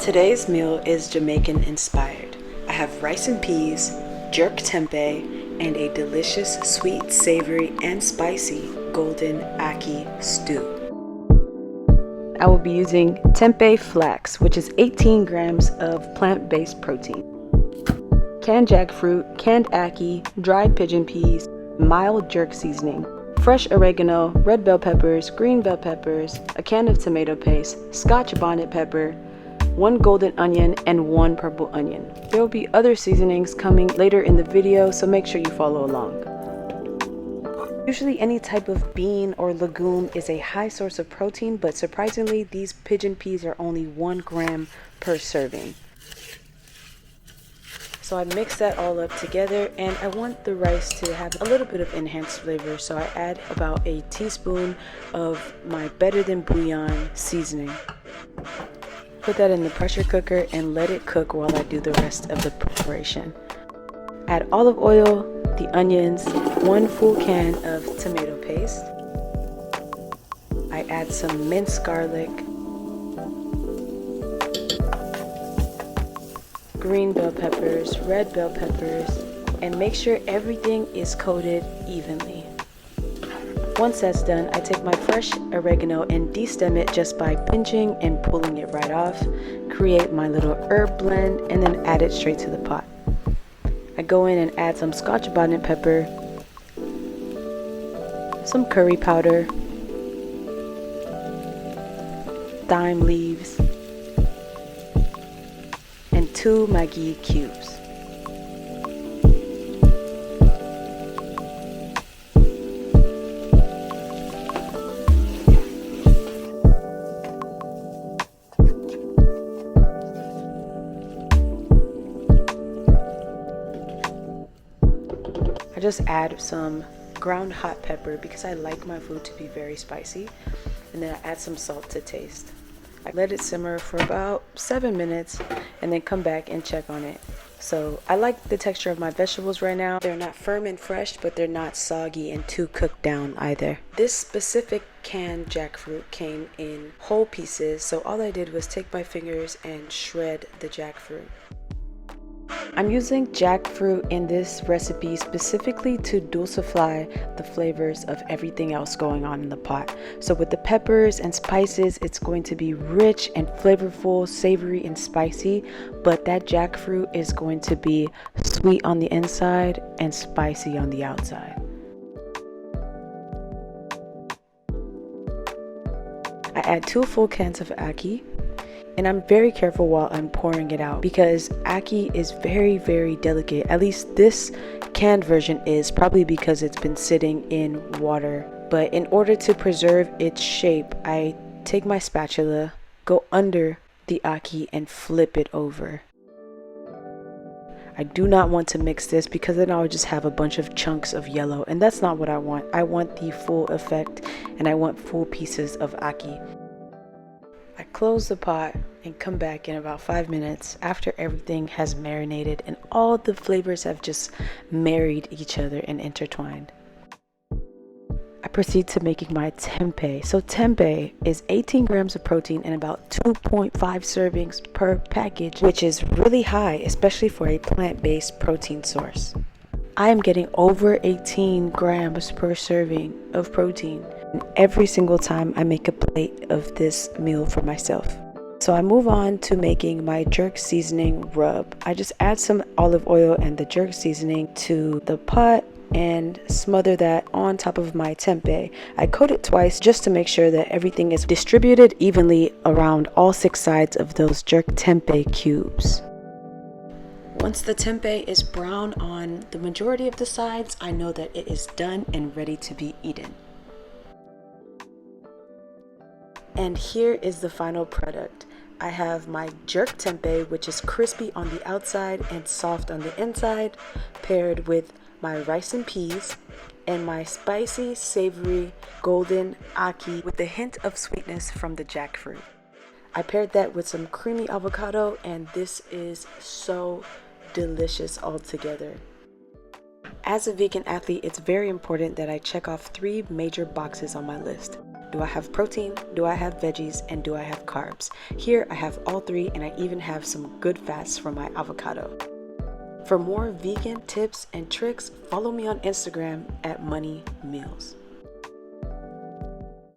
Today's meal is Jamaican inspired. I have rice and peas, jerk tempeh, and a delicious sweet, savory, and spicy golden ackee stew. I will be using tempeh flax, which is 18 grams of plant-based protein, canned jackfruit, canned ackee, dried pigeon peas, mild jerk seasoning, fresh oregano, red bell peppers, green bell peppers, a can of tomato paste, scotch bonnet pepper, 1 golden onion, and 1 purple onion. There will be other seasonings coming later in the video, so make sure you follow along. Usually any type of bean or legume is a high source of protein, but surprisingly these pigeon peas are only 1 gram per serving. So I mix that all up together, and I want the rice to have a little bit of enhanced flavor, so I add about a teaspoon of my Better Than Bouillon seasoning. Put that in the pressure cooker and let it cook while I do the rest of the preparation. Add olive oil, the onions, 1 full can of tomato paste. I add some minced garlic, green bell peppers, red bell peppers, and make sure everything is coated evenly. Once that's done, I take my fresh oregano and destem it just by pinching and pulling it right off, create my little herb blend, and then add it straight to the pot. I go in and add some scotch bonnet pepper, some curry powder, thyme leaves, and 2 Maggi cubes. I just add some ground hot pepper because I like my food to be very spicy, and then I add some salt to taste. I let it simmer for about 7 minutes and then come back and check on it. So I like the texture of my vegetables right now. They're not firm and fresh, but they're not soggy and too cooked down either. This specific canned jackfruit came in whole pieces, so all I did was take my fingers and shred the jackfruit. I'm using jackfruit in this recipe specifically to dulcify the flavors of everything else going on in the pot. So with the peppers and spices, it's going to be rich and flavorful, savory and spicy, but that jackfruit is going to be sweet on the inside and spicy on the outside. I add 2 full cans of ackee. And I'm very careful while I'm pouring it out because ackee is very, very delicate. At least this canned version is, probably because it's been sitting in water. But in order to preserve its shape, I take my spatula, go under the ackee, and flip it over. I do not want to mix this because then I'll just have a bunch of chunks of yellow, and that's not what I want. I want the full effect, and I want full pieces of ackee. I close the pot and come back in about 5 minutes after everything has marinated and all the flavors have just married each other and intertwined. I proceed to making my tempeh. So tempeh is 18 grams of protein and about 2.5 servings per package, which is really high, especially for a plant-based protein source. I am getting over 18 grams per serving of protein every single time I make a plate of this meal for myself. So I move on to making my jerk seasoning rub. I just add some olive oil and the jerk seasoning to the pot and smother that on top of my tempeh. I coat it twice just to make sure that everything is distributed evenly around all 6 sides of those jerk tempeh cubes. Once the tempeh is brown on the majority of the sides, I know that it is done and ready to be eaten. And here is the final product. I have my jerk tempeh, which is crispy on the outside and soft on the inside, paired with my rice and peas and my spicy, savory, golden ackee with a hint of sweetness from the jackfruit. I paired that with some creamy avocado, and this is so delicious altogether. As a vegan athlete, it's very important that I check off 3 major boxes on my list. Do I have protein? Do I have veggies? And do I have carbs? Here I have all three, and I even have some good fats from my avocado. For more vegan tips and tricks, follow me on Instagram at Money Meals.